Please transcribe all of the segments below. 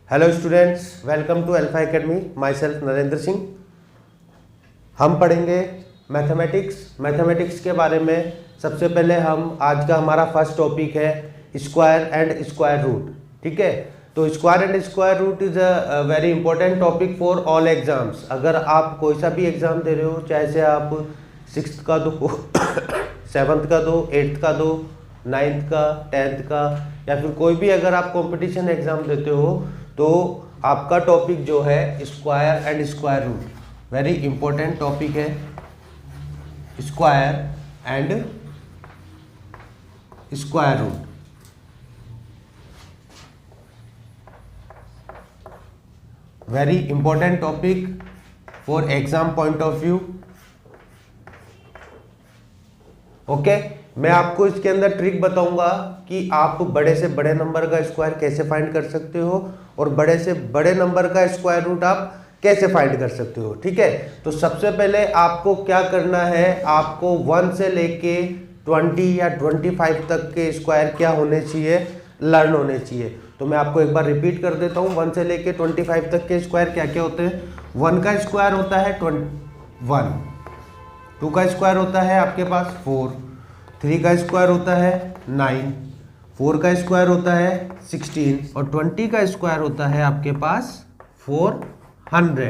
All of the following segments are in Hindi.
Hello students, welcome to Alpha Academy. Myself Narendra Singh. हम पढ़ेंगे मैथमेटिक्स के बारे में। सबसे पहले हम आज का हमारा फर्स्ट टॉपिक है स्क्वायर एंड स्क्वायर रूट। ठीक है, तो square and square root is a very important topic for all exams. अगर आप कोई सा भी एग्ज़ाम दे रहे हो, चाहे से आप 6th का दो 7th का दो, 8th का दो, 9th का, 10th का, या फिर कोई भी अगर आप कंपटीशन एग्ज़ाम देते हो तो आपका टॉपिक जो है square and square root, very important topic है। Square and square root, very important topic for exam point of view. Okay, मैं आपको इसके अंदर ट्रिक बताऊंगा कि आप बड़े से बड़े नंबर का स्क्वायर कैसे फाइंड कर सकते हो और बड़े से बड़े नंबर का स्क्वायर रूट आप कैसे फाइंड कर सकते हो। ठीक है, तो सबसे पहले आपको क्या करना है, आपको 1 से लेके 20 या 25 तक के स्क्वायर क्या होने चाहिए, लर्न होने चाहिए। तो मैं आपको एक बार रिपीट कर देता हूँ, 1 से लेके 25 तक के स्क्वायर क्या क्या होते हैं। 1 का स्क्वायर होता है 1, 2 का स्क्वायर होता है आपके पास 4, 3 का स्क्वायर होता है 9, 4 का स्क्वायर होता है 16 और 20 का स्क्वायर होता है आपके पास 400।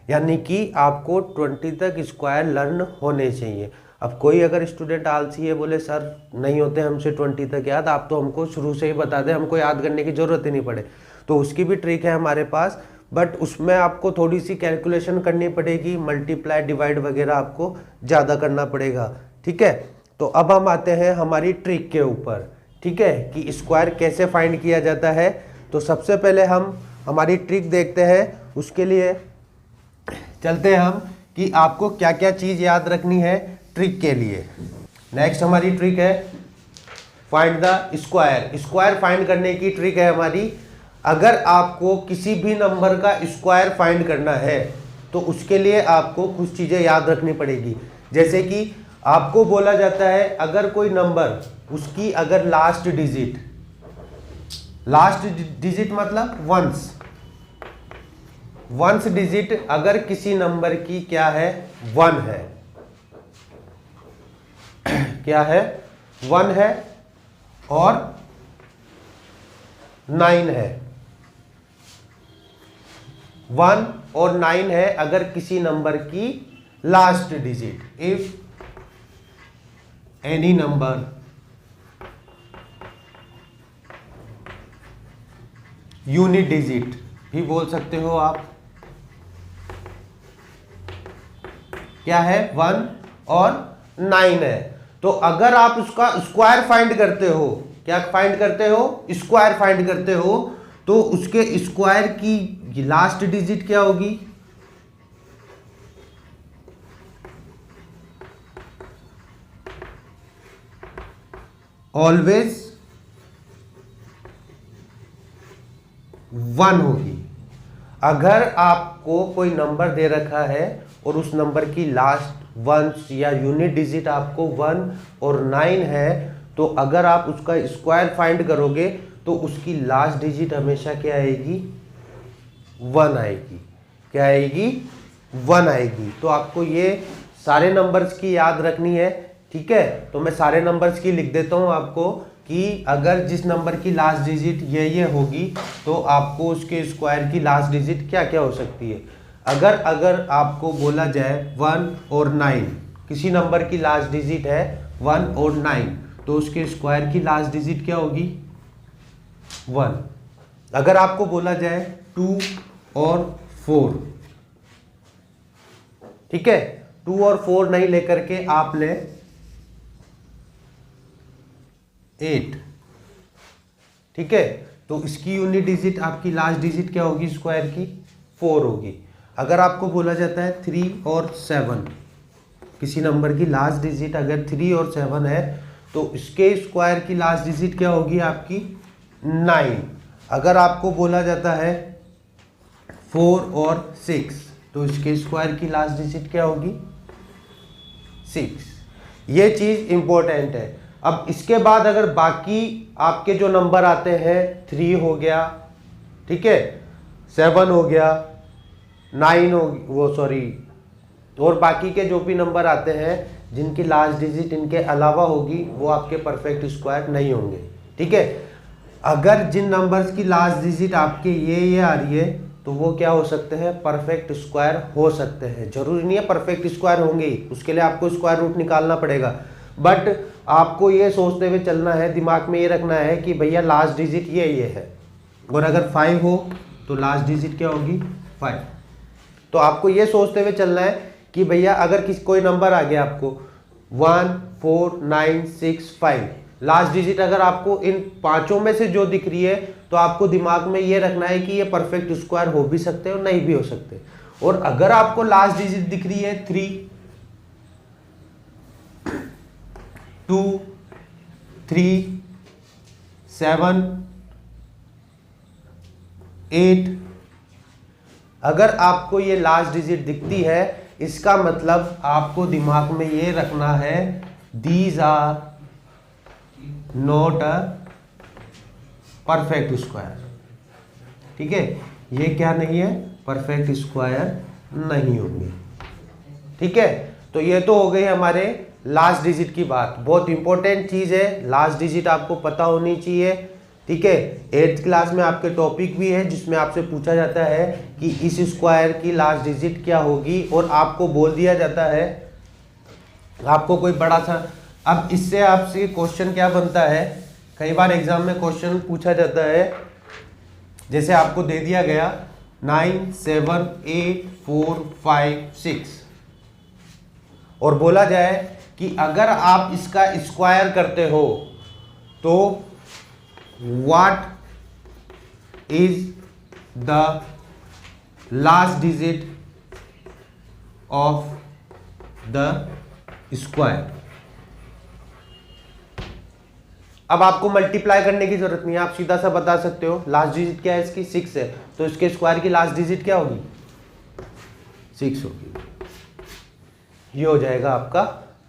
यानी कि आपको 20 तक स्क्वायर लर्न होने चाहिए। अब कोई अगर स्टूडेंट आलसी है, बोले सर नहीं होते हमसे 20 तक याद, आप तो हमको शुरू से ही बता दें, हमको याद करने की ज़रूरत ही नहीं पड़े। तो उसकी भी ट्रिक है हमारे पास, बट उसमें आपको थोड़ी सी कैलकुलेशन करनी पड़ेगी, मल्टीप्लाई डिवाइड वगैरह आपको ज़्यादा करना पड़ेगा। ठीक है, तो अब हम आते हैं हमारी ट्रिक के ऊपर। ठीक है, कि स्क्वायर कैसे फाइंड किया जाता है। तो सबसे पहले हम हमारी ट्रिक देखते हैं। उसके लिए चलते हैं हम कि आपको क्या क्या चीज़ याद रखनी है ट्रिक के लिए। नेक्स्ट हमारी ट्रिक है find the square. Square find करने की ट्रिक है हमारी। अगर आपको किसी भी नंबर का स्क्वायर फाइंड करना है तो उसके लिए आपको कुछ चीज़ें याद रखनी पड़ेगी। जैसे कि आपको बोला जाता है अगर कोई नंबर, उसकी अगर लास्ट डिजिट मतलब वंस डिजिट अगर किसी नंबर की क्या है, 1 है, क्या है, 1 है और 9 है, 1 और 9 है अगर किसी नंबर की last digit, if any number unit digit भी बोल सकते हो आप, क्या है, 1 और 9 है, तो अगर आप उसका स्क्वायर फाइंड करते हो, क्या फाइंड करते हो, स्क्वायर फाइंड करते हो, तो उसके स्क्वायर की लास्ट डिजिट क्या होगी, ऑलवेज 1 होगी। अगर आपको कोई नंबर दे रखा है और उस नंबर की लास्ट वंस या यूनिट डिजिट आपको 1 और 9 है, तो अगर आप उसका स्क्वायर फाइंड करोगे तो उसकी लास्ट डिजिट हमेशा क्या आएगी, 1 आएगी। क्या आएगी, 1 आएगी। तो आपको ये सारे नंबर्स की याद रखनी है। ठीक है, तो मैं सारे नंबर्स की लिख देता हूँ आपको कि अगर जिस नंबर की लास्ट डिजिट ये होगी तो आपको उसके स्क्वायर की लास्ट डिजिट क्या क्या हो सकती है। अगर आपको बोला जाए 1 और 9, किसी नंबर की लास्ट डिजिट है 1 और 9, तो उसके स्क्वायर की लास्ट डिजिट क्या होगी, 1। अगर आपको बोला जाए 2 और 4, ठीक है, 2 और 4 नहीं लेकर के आप ले 8। ठीक है, तो इसकी यूनिट डिजिट, आपकी लास्ट डिजिट क्या होगी स्क्वायर की, 4 होगी। अगर आपको बोला जाता है 3 और 7, किसी नंबर की लास्ट डिजिट अगर 3 और 7 है तो इसके स्क्वायर की लास्ट डिजिट क्या होगी आपकी, 9। अगर आपको बोला जाता है 4 और 6, तो इसके स्क्वायर की लास्ट डिजिट क्या होगी, 6। ये चीज़ इंपॉर्टेंट है। अब इसके बाद अगर बाकी आपके जो नंबर आते हैं 3 हो गया, ठीक है, 7 हो गया, 9 हो, वो सॉरी, और बाकी के जो भी नंबर आते हैं जिनकी लास्ट डिजिट इनके अलावा होगी वो आपके परफेक्ट स्क्वायर नहीं होंगे। ठीक है, अगर जिन नंबर्स की लास्ट डिजिट आपके ये आ रही है तो वो क्या हो सकते हैं, परफेक्ट स्क्वायर हो सकते हैं। जरूरी नहीं है परफेक्ट स्क्वायर होंगे ही, उसके लिए आपको स्क्वायर रूट निकालना पड़ेगा, बट आपको ये सोचते हुए चलना है, दिमाग में ये रखना है कि भैया लास्ट डिजिट ये है, और अगर 5 हो तो लास्ट डिजिट क्या होगी, 5। तो आपको ये सोचते हुए चलना है कि भैया अगर कोई नंबर आ गया आपको 1 4 9 6 5, लास्ट डिजिट अगर आपको इन पांचों में से जो दिख रही है तो आपको दिमाग में ये रखना है कि ये परफेक्ट स्क्वायर हो भी सकते हैं और नहीं भी हो सकते। और अगर आपको लास्ट डिजिट दिख रही है 3 2 3 7 8, अगर आपको ये लास्ट डिजिट दिखती है इसका मतलब आपको दिमाग में ये रखना है these are not a perfect square. ठीक है, ये क्या नहीं है, परफेक्ट स्क्वायर नहीं होंगे। ठीक है, तो ये तो हो गई हमारे लास्ट डिजिट की बात, बहुत इंपॉर्टेंट चीज है, लास्ट डिजिट आपको पता होनी चाहिए। ठीक है, 8th क्लास में आपके टॉपिक भी है जिसमें आपसे पूछा जाता है कि इस स्क्वायर की लास्ट डिजिट क्या होगी, और आपको बोल दिया जाता है, आपको कोई बड़ा सा, अब इससे आपसे क्वेश्चन क्या बनता है, कई बार एग्जाम में क्वेश्चन पूछा जाता है, जैसे आपको दे दिया गया 9 7 8 4 5 6, और बोला जाए कि अगर आप इसका स्क्वायर करते हो तो what is the last digit of the square. अब आपको मल्टीप्लाई करने की जरूरत नहीं है, आप सीधा सा बता सकते हो लास्ट डिजिट क्या है इसकी, 6 है, तो इसके स्क्वायर की लास्ट डिजिट क्या होगी, 6 होगी। ये हो जाएगा आपका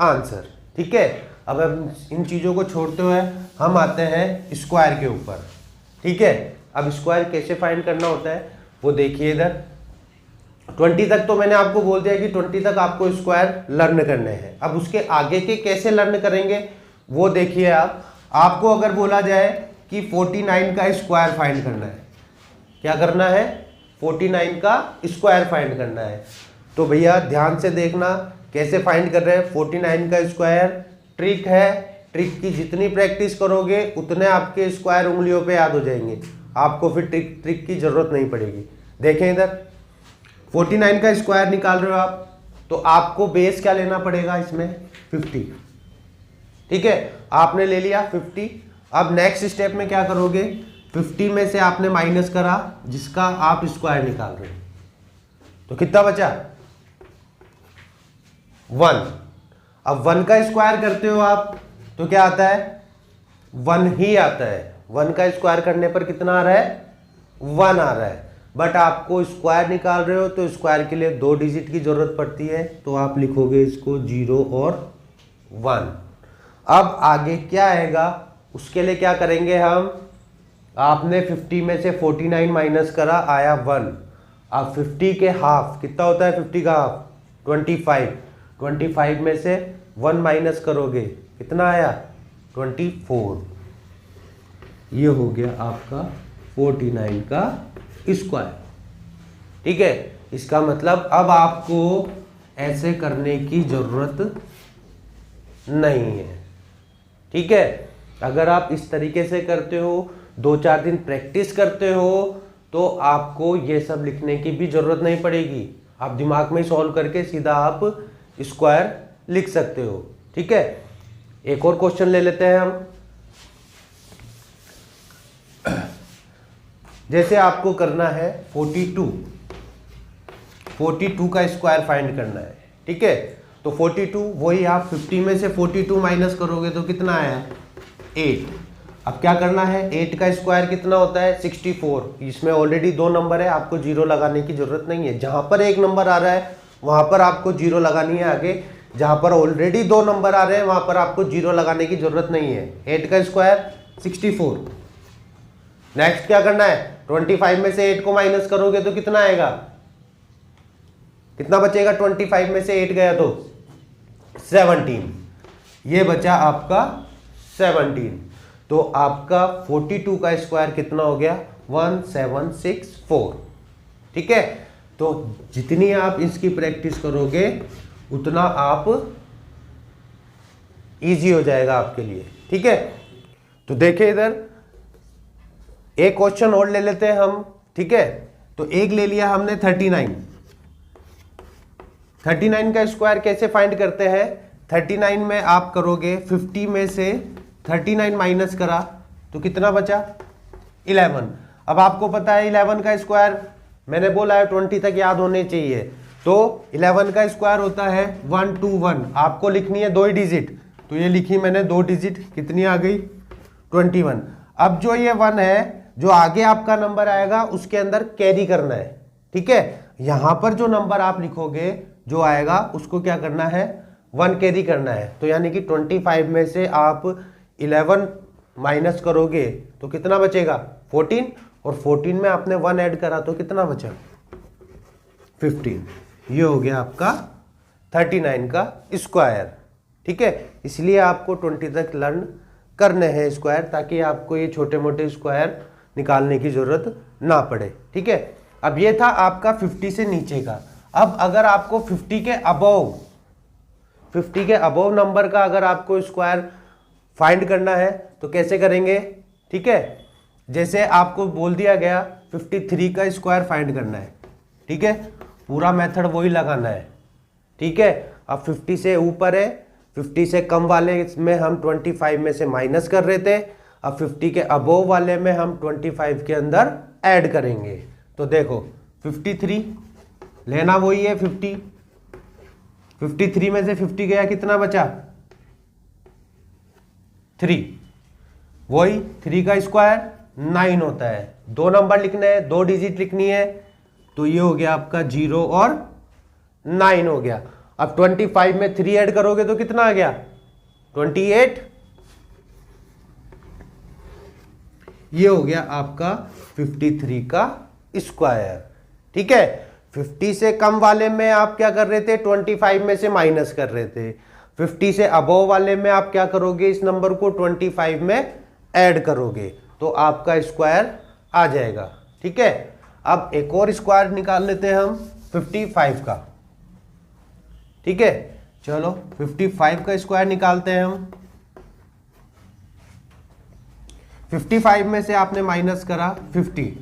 आंसर। ठीक है, अब हम इन चीजों को छोड़ते हुए हम आते हैं स्क्वायर के ऊपर। ठीक है, अब स्क्वायर कैसे फाइंड करना होता है वो देखिए इधर। 20 तक तो मैंने आपको बोल दिया कि 20 तक आपको स्क्वायर लर्न करने हैं। अब उसके आगे के कैसे लर्न करेंगे वो देखिए आप। आपको अगर बोला जाए कि 49 का स्क्वायर फाइंड करना है, क्या करना है, 49 का स्क्वायर फाइंड करना है, तो भैया ध्यान से देखना कैसे फाइंड कर रहे हैं। 49 का स्क्वायर ट्रिक है, ट्रिक की जितनी प्रैक्टिस करोगे उतने आपके स्क्वायर उंगलियों पे याद हो जाएंगे, आपको फिर ट्रिक की जरूरत नहीं पड़ेगी। देखें इधर 49 का स्क्वायर निकाल रहे हो आप, तो आपको बेस क्या लेना पड़ेगा इसमें, 50। ठीक है, आपने ले लिया 50। अब नेक्स्ट स्टेप में क्या करोगे, 50 में से आपने माइनस करा जिसका आप स्क्वायर निकाल रहे हो, तो कितना बचा, 1। अब 1 का स्क्वायर करते हो आप तो क्या आता है, 1 ही आता है। 1 का स्क्वायर करने पर कितना आ रहा है, 1 आ रहा है, बट आपको स्क्वायर निकाल रहे हो तो स्क्वायर के लिए 2 डिजिट की जरूरत पड़ती है, तो आप लिखोगे इसको 0 और 1। अब आगे क्या आएगा उसके लिए क्या करेंगे हम, आपने 50 में से 49 माइनस करा, आया 1। अब 50 के हाफ कितना होता है, 50 का हाफ 25। 25 में से 1 माइनस करोगे कितना आया, 24। ये हो गया आपका 49 का स्क्वायर। ठीक है, इसका मतलब अब आपको ऐसे करने की जरूरत नहीं है। ठीक है, अगर आप इस तरीके से करते हो, 2-4 दिन प्रैक्टिस करते हो, तो आपको ये सब लिखने की भी जरूरत नहीं पड़ेगी, आप दिमाग में सॉल्व करके सीधा आप स्क्वायर लिख सकते हो। ठीक है, एक और क्वेश्चन ले लेते हैं हम। जैसे आपको करना है 42 का स्क्वायर फाइंड करना है। ठीक है, तो 42 वही आप 50 में से 42 माइनस करोगे तो कितना आया, 8। अब क्या करना है, 8 का स्क्वायर कितना होता है, 64। इसमें ऑलरेडी 2 नंबर है, आपको 0 लगाने की जरूरत नहीं है। जहां पर एक नंबर आ रहा है वहां पर आपको 0 लगानी है आगे, जहां पर ऑलरेडी 2 नंबर आ रहे हैं वहां पर आपको 0 लगाने की जरूरत नहीं है। 8 का स्क्वायर 64। नेक्स्ट क्या करना है, 25 में से 8 को माइनस करोगे तो कितना आएगा, कितना बचेगा, 25 में से 8 गया तो 17, ये बचा आपका 17। तो आपका 42 का स्क्वायर कितना हो गया, 1764। ठीक है, तो जितनी आप इसकी प्रैक्टिस करोगे उतना आप इजी हो जाएगा आपके लिए। ठीक है, तो देखिए इधर एक क्वेश्चन और ले लेते हैं हम। ठीक है, तो एक ले लिया हमने 39 का स्क्वायर कैसे फाइंड करते हैं। 39 में आप करोगे 50 में से 39 माइनस करा तो कितना बचा, 11। अब आपको पता है 11 का स्क्वायर मैंने बोला है 20 तक याद होने चाहिए, तो 11 का स्क्वायर होता है 121। आपको लिखनी है 2 ही डिजिट, तो ये लिखी मैंने 2 डिजिट, कितनी आ गई 21। अब जो ये 1 है, जो आगे आपका नंबर आएगा उसके अंदर कैरी करना है। ठीक है, यहां पर जो नंबर आप लिखोगे जो आएगा उसको क्या करना है, 1 कैरी करना है। तो यानी कि 25 में से आप 11 माइनस करोगे तो कितना बचेगा 14, और 14 में आपने 1 ऐड करा तो कितना बचा 15। ये हो गया आपका 39 का स्क्वायर। ठीक है, इसलिए आपको 20 तक लर्न करने हैं स्क्वायर, ताकि आपको ये छोटे मोटे स्क्वायर निकालने की जरूरत ना पड़े। ठीक है, अब ये था आपका 50 से नीचे का। अब अगर आपको 50 के अबव नंबर का अगर आपको स्क्वायर फाइंड करना है तो कैसे करेंगे। ठीक है, जैसे आपको बोल दिया गया 53 का स्क्वायर फाइंड करना है। ठीक है, पूरा मेथड वही लगाना है। ठीक है, अब 50 से ऊपर है, 50 से कम वाले में हम 25 में से माइनस कर रहे थे, अब 50 के अबोव वाले में हम 25 के अंदर ऐड करेंगे। तो देखो 53 लेना वही है 50, 53 में से 50 गया कितना बचा 3, वही 3 का स्क्वायर 9 होता है। 2 नंबर लिखने हैं, 2 डिजिट लिखनी है, तो ये हो गया आपका 0 और 9 हो गया। अब 25 में 3 ऐड करोगे तो कितना आ गया 28। ये हो गया आपका 53 का स्क्वायर। ठीक है, 50 से कम वाले में आप क्या कर रहे थे 25 में से माइनस कर रहे थे, 50 से अबोव वाले में आप क्या करोगे इस नंबर को 25 में ऐड करोगे तो आपका स्क्वायर आ जाएगा। ठीक है, अब एक और स्क्वायर निकाल लेते हैं हम 55 का। ठीक है, चलो 55 का स्क्वायर निकालते हैं हम। 55 में से आपने माइनस करा 50,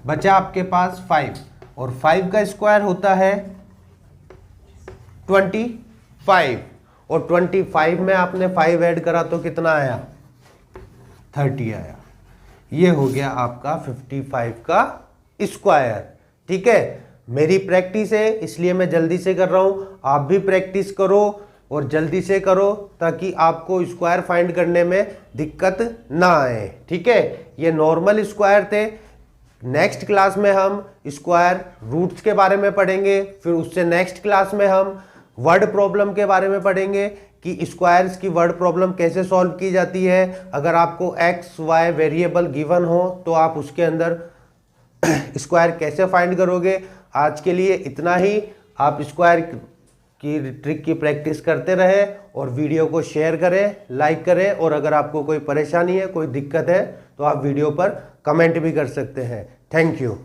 बचा आपके पास 5, और 5 का स्क्वायर होता है 25, और 25 में आपने 5 ऐड करा तो कितना आया 30 आया। ये हो गया आपका 55 का स्क्वायर। ठीक है, मेरी प्रैक्टिस है इसलिए मैं जल्दी से कर रहा हूं, आप भी प्रैक्टिस करो और जल्दी से करो ताकि आपको स्क्वायर फाइंड करने में दिक्कत ना आए। ठीक है, ये नॉर्मल स्क्वायर थे। नेक्स्ट क्लास में हम स्क्वायर रूट्स के बारे में पढ़ेंगे, फिर उससे नेक्स्ट क्लास में हम वर्ड प्रॉब्लम के बारे में पढ़ेंगे कि स्क्वायर्स की वर्ड प्रॉब्लम कैसे सॉल्व की जाती है। अगर आपको एक्स वाई वेरिएबल गिवन हो तो आप उसके अंदर स्क्वायर कैसे फाइंड करोगे। आज के लिए इतना ही। आप स्क्वायर की ट्रिक की प्रैक्टिस करते रहे और वीडियो को शेयर करें, लाइक करें, और अगर आपको कोई परेशानी है, कोई दिक्कत है तो आप वीडियो पर कमेंट भी कर सकते हैं। Thank you.